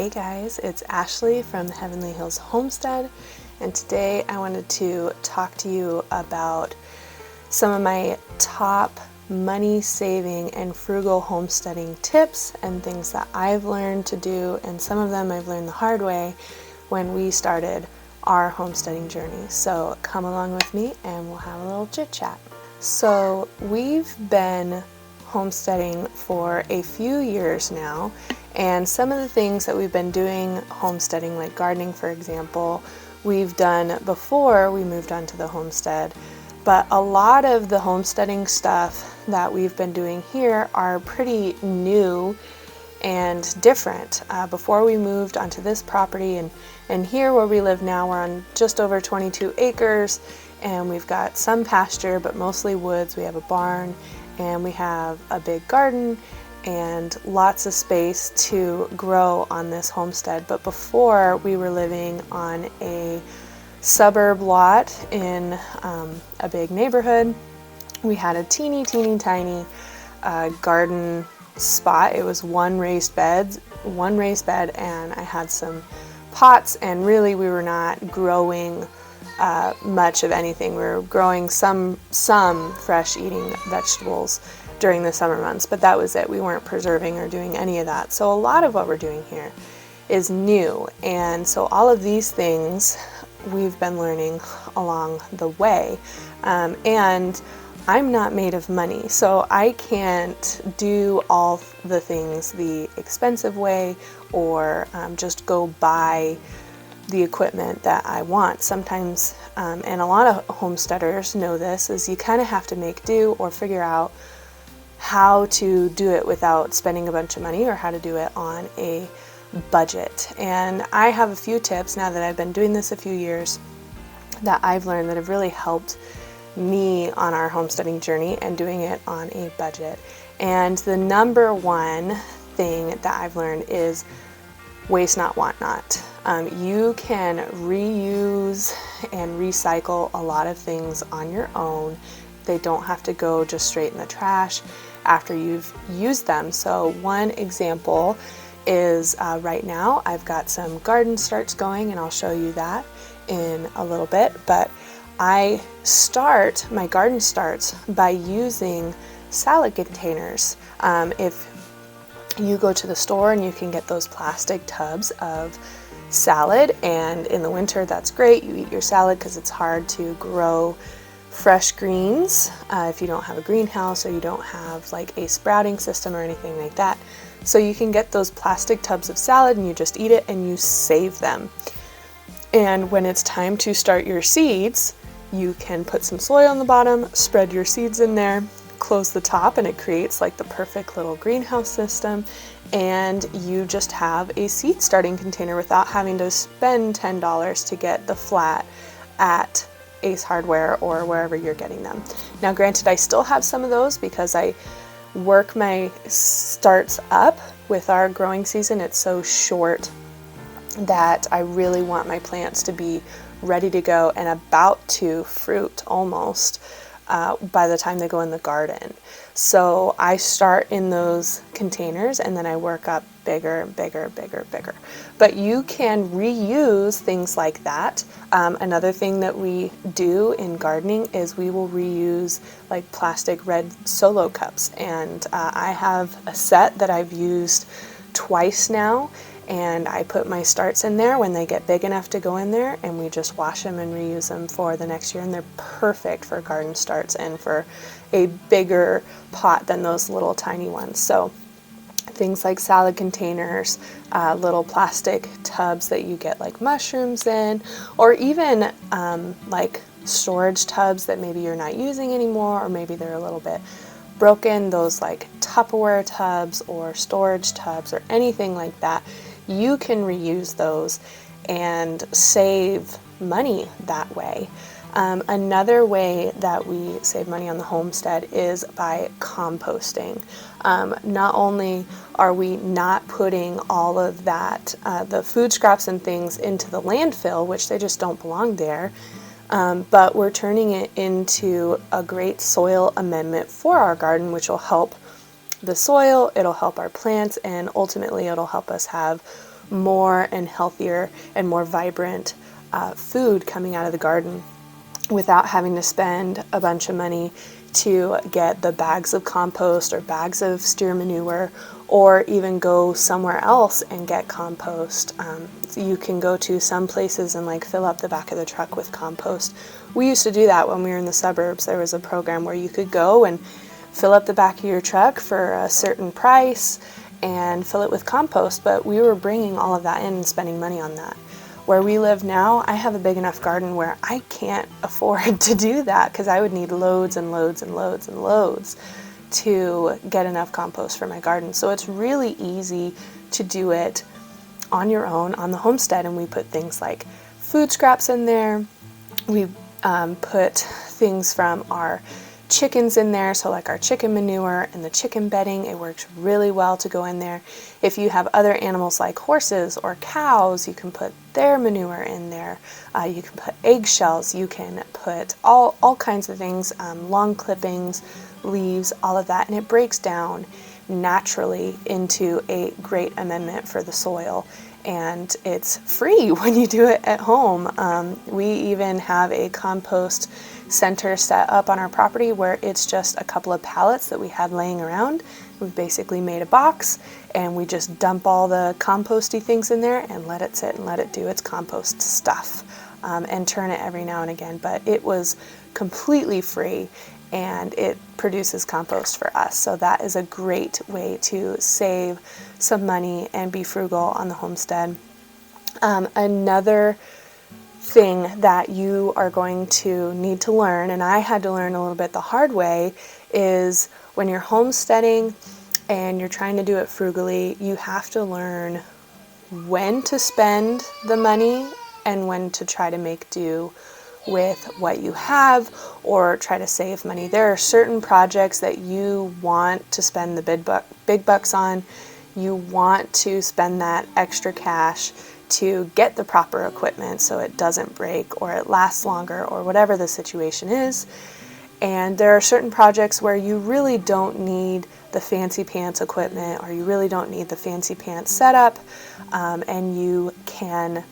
Hey guys, it's Ashley from the Heavenly Hills Homestead, and today I wanted to talk to you about some of my top money saving and frugal homesteading tips and things that I've learned to do, and some of them I've learned the hard way when we started our homesteading journey. So come along with me and we'll have a little chit chat. So we've been homesteading for a few years now, and some of the things that we've been doing homesteading, like gardening for example, we've done before we moved on to the homestead. But a lot of the homesteading stuff that we've been doing here are pretty new and different. Before we moved onto this property, and here where we live now, we're on just over 22 acres, and we've got some pasture but mostly woods. We have a barn and we have a big garden and lots of space to grow on this homestead. But before, we were living on a suburb lot in a big neighborhood. We had a teeny tiny garden spot. It was one raised bed, and I had some pots, and really we were not growing much of anything. We were growing some fresh eating vegetables during the summer months, but that was it. We weren't preserving or doing any of that. So a lot of what we're doing here is new, and so all of these things we've been learning along the way. And I'm not made of money, so I can't do all the things the expensive way or just go buy the equipment that I want. Sometimes, and a lot of homesteaders know this, is you kind of have to make do or figure out how to do it without spending a bunch of money, or how to do it on a budget. And I have a few tips now that I've been doing this a few years that I've learned that have really helped me on our homesteading journey and doing it on a budget. And the number one thing that I've learned is waste not, want not. You can reuse and recycle a lot of things on your own. They don't have to go just straight in the trash after you've used them. So one example is right now I've got some garden starts going, and I'll show you that in a little bit. But I start my garden starts by using salad containers. If you go to the store and you can get those plastic tubs of salad, and in the winter that's great. You eat your salad because it's hard to grow fresh greens if you don't have a greenhouse or you don't have like a sprouting system or anything like that. So you can get those plastic tubs of salad and you just eat it and you save them. And when it's time to start your seeds, you can put some soil on the bottom, spread your seeds in there, close the top, and it creates like the perfect little greenhouse system. And you just have a seed starting container without having to spend $10 to get the flat at Ace Hardware or wherever you're getting them. Now granted, I still have some of those because I work my starts up with our growing season. It's so short that I really want my plants to be ready to go and about to fruit almost by the time they go in the garden. So I start in those containers and then I work up bigger. But you can reuse things like that. Another thing that we do in gardening is we will reuse like plastic red Solo cups. And I have a set that I've used twice now. And I put my starts in there when they get big enough to go in there, and we just wash them and reuse them for the next year. And they're perfect for garden starts and for a bigger pot than those little tiny ones. So things like salad containers, little plastic tubs that you get like mushrooms in, or even like storage tubs that maybe you're not using anymore, or maybe they're a little bit broken, those like Tupperware tubs or storage tubs or anything like that. You can reuse those and save money that way. Another way that we save money on the homestead is by composting. Not only are we not putting all of that, the food scraps and things into the landfill, which they just don't belong there, but we're turning it into a great soil amendment for our garden, which will help the soil, it'll help our plants, and ultimately it'll help us have more and healthier and more vibrant food coming out of the garden without having to spend a bunch of money to get the bags of compost or bags of steer manure, or even go somewhere else and get compost. You can go to some places and like fill up the back of the truck with compost. We used to do that when we were in the suburbs. There was a program where you could go and fill up the back of your truck for a certain price and fill it with compost, but we were bringing all of that in and spending money on that. Where we live now, I have a big enough garden where I can't afford to do that, because I would need loads and loads and loads and loads to get enough compost for my garden. So it's really easy to do it on your own on the homestead, and we put things like food scraps in there. We put things from our chickens in there, so like our chicken manure and the chicken bedding, it works really well to go in there. If you have other animals like horses or cows, you can put their manure in there. You can put eggshells, you can put all kinds of things, lawn clippings, leaves, all of that, and it breaks down naturally into a great amendment for the soil. And it's free when you do it at home. We even have a compost center set up on our property where it's just a couple of pallets that we had laying around. We've basically made a box and we just dump all the composty things in there and let it sit and let it do its compost stuff, and turn it every now and again. But it was completely free and it produces compost for us. So that is a great way to save some money and be frugal on the homestead. Another thing that you are going to need to learn, and I had to learn a little bit the hard way, is when you're homesteading and you're trying to do it frugally, you have to learn when to spend the money and when to try to make do with what you have or try to save money. There are certain projects that you want to spend the big bucks on. You want to spend that extra cash to get the proper equipment so it doesn't break or it lasts longer or whatever the situation is. And there are certain projects where you really don't need the fancy pants equipment, or you really don't need the fancy pants setup, and you can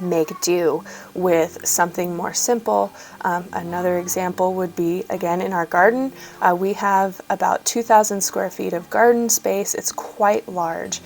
make do with something more simple. Another example would be, again, in our garden. We have about 2,000 square feet of garden space. It's quite large.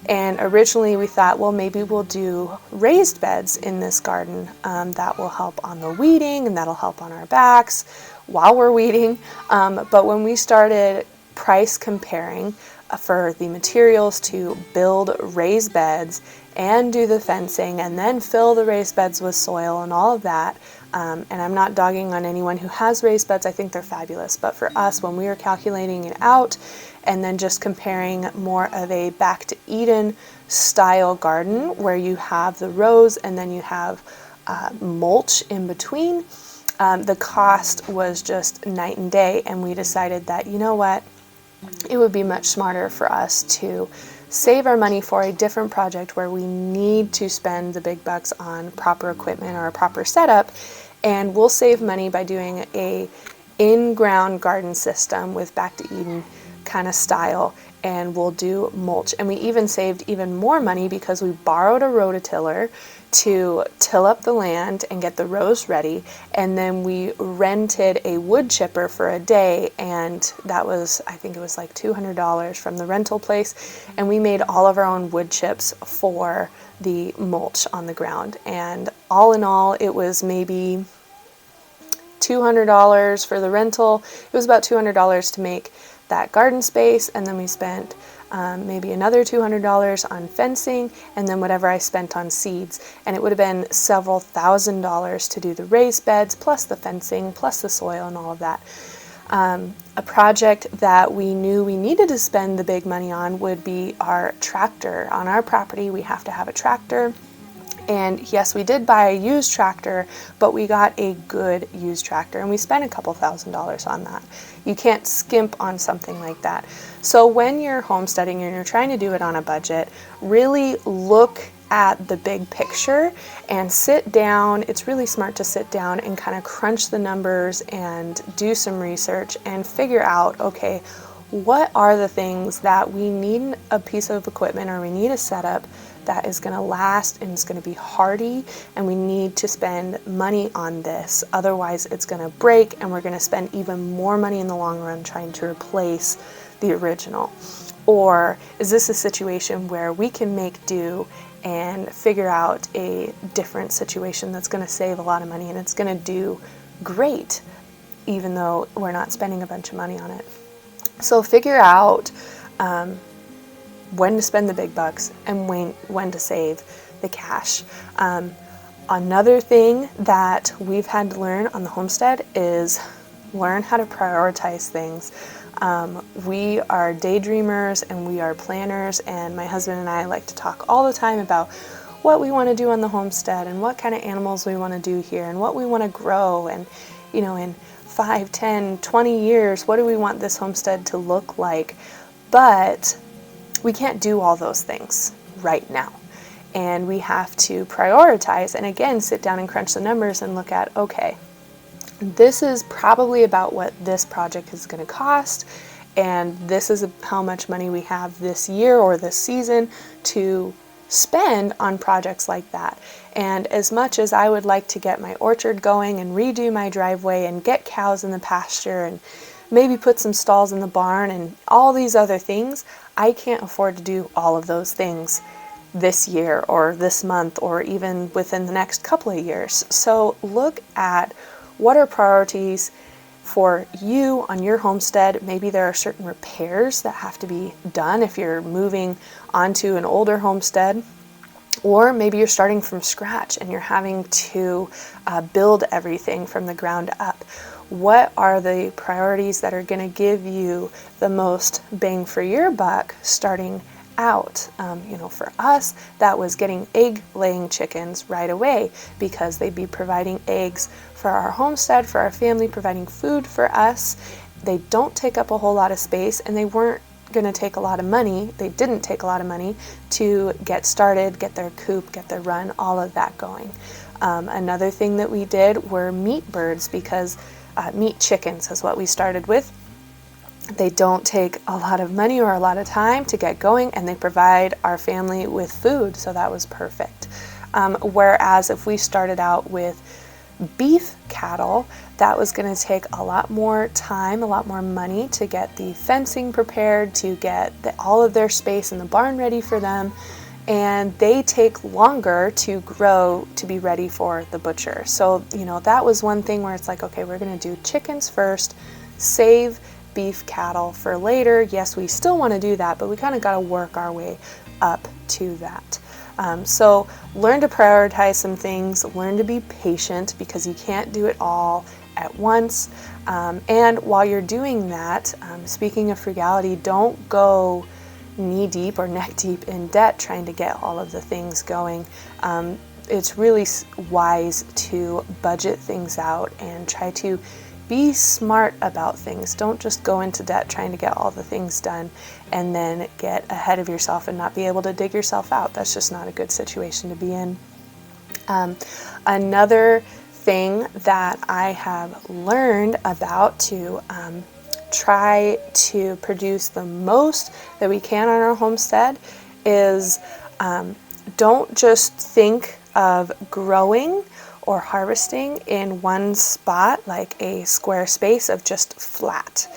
And originally we thought, well, maybe we'll do raised beds in this garden. That will help on the weeding and that'll help on our backs while we're weeding. But when we started price comparing for the materials to build raised beds and do the fencing and then fill the raised beds with soil and all of that, and I'm not dogging on anyone who has raised beds, I think they're fabulous. But for us, when we were calculating it out and then just comparing more of a back to Eden style garden where you have the rows and then you have mulch in between, the cost was just night and day. And we decided that, you know what, it would be much smarter for us to save our money for a different project where we need to spend the big bucks on proper equipment or a proper setup, and we'll save money by doing a in-ground garden system with back to Eden kind of style, and we'll do mulch. And we even saved even more money because we borrowed a rototiller to till up the land and get the rows ready, and then we rented a wood chipper for a day, and that was, I think it was like $200 from the rental place, and we made all of our own wood chips for the mulch on the ground. And all in all, it was maybe $200 for the rental. It was about $200 to make that garden space, and then we spent maybe another $200 on fencing, and then whatever I spent on seeds. And it would have been several $1,000s to do the raised beds, plus the fencing, plus the soil and all of that. A project that we knew we needed to spend the big money on would be our tractor. On our property, we have to have a tractor. And yes, we did buy a used tractor, but we got a good used tractor, and we spent a couple $1,000s on that. You can't skimp on something like that. So when you're homesteading and you're trying to do it on a budget, really look at the big picture and sit down. It's really smart to sit down and kind of crunch the numbers and do some research and figure out, okay, what are the things that we need a piece of equipment or we need a setup that is going to last and it's going to be hardy, and we need to spend money on this. Otherwise it's going to break and we're going to spend even more money in the long run trying to replace the original. Or is this a situation where we can make do and figure out a different situation that's going to save a lot of money and it's going to do great even though we're not spending a bunch of money on it? So figure out when to spend the big bucks and when to save the cash. Another thing that we've had to learn on the homestead is learn how to prioritize things. We are daydreamers and we are planners, and my husband and I like to talk all the time about what we want to do on the homestead and what kind of animals we want to do here and what we want to grow, and in 5, 10, 20 years, what do we want this homestead to look like? But we can't do all those things right now. And we have to prioritize and again sit down and crunch the numbers and look at, okay, this is probably about what this project is going to cost, and this is how much money we have this year or this season to spend on projects like that. And as much as I would like to get my orchard going and redo my driveway and get cows in the pasture and maybe put some stalls in the barn and all these other things, I can't afford to do all of those things this year or this month or even within the next couple of years. So look at what are priorities for you on your homestead. Maybe there are certain repairs that have to be done if you're moving onto an older homestead, or maybe you're starting from scratch and you're having to build everything from the ground up. What are the priorities that are going to give you the most bang for your buck starting out? For us, that was getting egg-laying chickens right away because they'd be providing eggs for our homestead, for our family, providing food for us. They don't take up a whole lot of space, and they weren't going to take a lot of money. They didn't take a lot of money to get started, get their coop, get their run, all of that going. Another thing that we did were meat birds, because meat chickens is what we started with. They don't take a lot of money or a lot of time to get going, and they provide our family with food, so that was perfect. Whereas if we started out with beef cattle, that was going to take a lot more time, a lot more money to get the fencing prepared, to get all of their space in the barn ready for them, and they take longer to grow to be ready for the butcher. So, that was one thing where it's like, okay, we're going to do chickens first, save beef cattle for later. Yes, we still want to do that, but we kind of got to work our way up to that. So learn to prioritize some things, learn to be patient, because you can't do it all at once. And while you're doing that, speaking of frugality, don't go knee deep or neck deep in debt trying to get all of the things going. It's really wise to budget things out and try to be smart about things. Don't just go into debt trying to get all the things done and then get ahead of yourself and not be able to dig yourself out. That's just not a good situation to be in. Another thing that I have learned about to try to produce the most that we can on our homestead is don't just think of growing or harvesting in one spot, like a square space of just flat.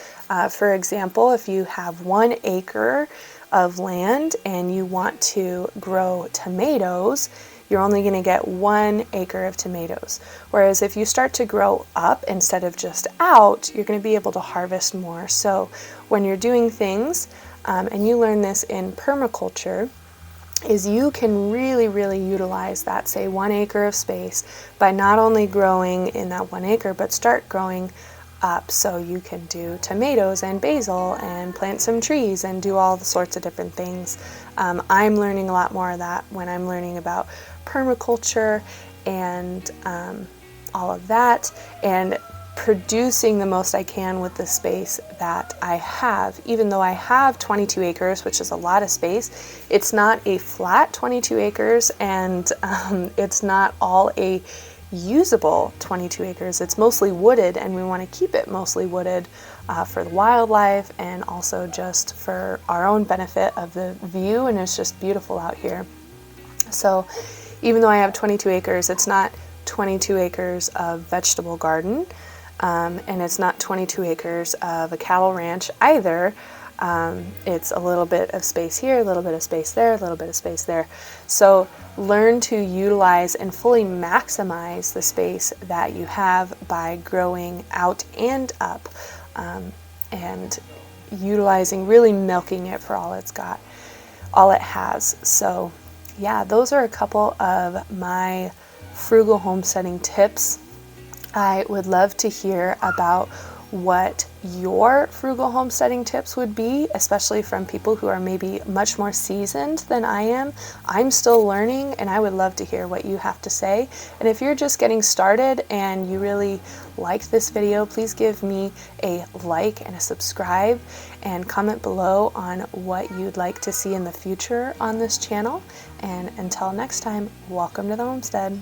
For example, if you have 1 acre of land and you want to grow tomatoes, you're only going to get 1 acre of tomatoes. Whereas if you start to grow up instead of just out, you're going to be able to harvest more. So when you're doing things, and you learn this in permaculture, is you can really, really utilize that, say, 1 acre of space by not only growing in that 1 acre, but start growing up. So you can do tomatoes and basil and plant some trees and do all the sorts of different things. I'm learning a lot more of that when I'm learning about permaculture and all of that, and producing the most I can with the space that I have. Even though I have 22 acres, which is a lot of space, it's not a flat 22 acres, and it's not all a usable 22 acres. It's mostly wooded, and we want to keep it mostly wooded for the wildlife and also just for our own benefit of the view, and it's just beautiful out here. So even though I have 22 acres, it's not 22 acres of vegetable garden, and it's not 22 acres of a cattle ranch either. It's a little bit of space here, a little bit of space there, a little bit of space there. So learn to utilize and fully maximize the space that you have by growing out and up, and utilizing, really milking it for all it's got, all it has. So yeah, those are a couple of my frugal homesteading tips. I would love to hear about what your frugal homesteading tips would be, especially from people who are maybe much more seasoned than I am. I'm still learning, and I would love to hear what you have to say. And if you're just getting started and you really liked this video, please give me a like and a subscribe, and comment below on what you'd like to see in the future on this channel. And until next time, welcome to the homestead.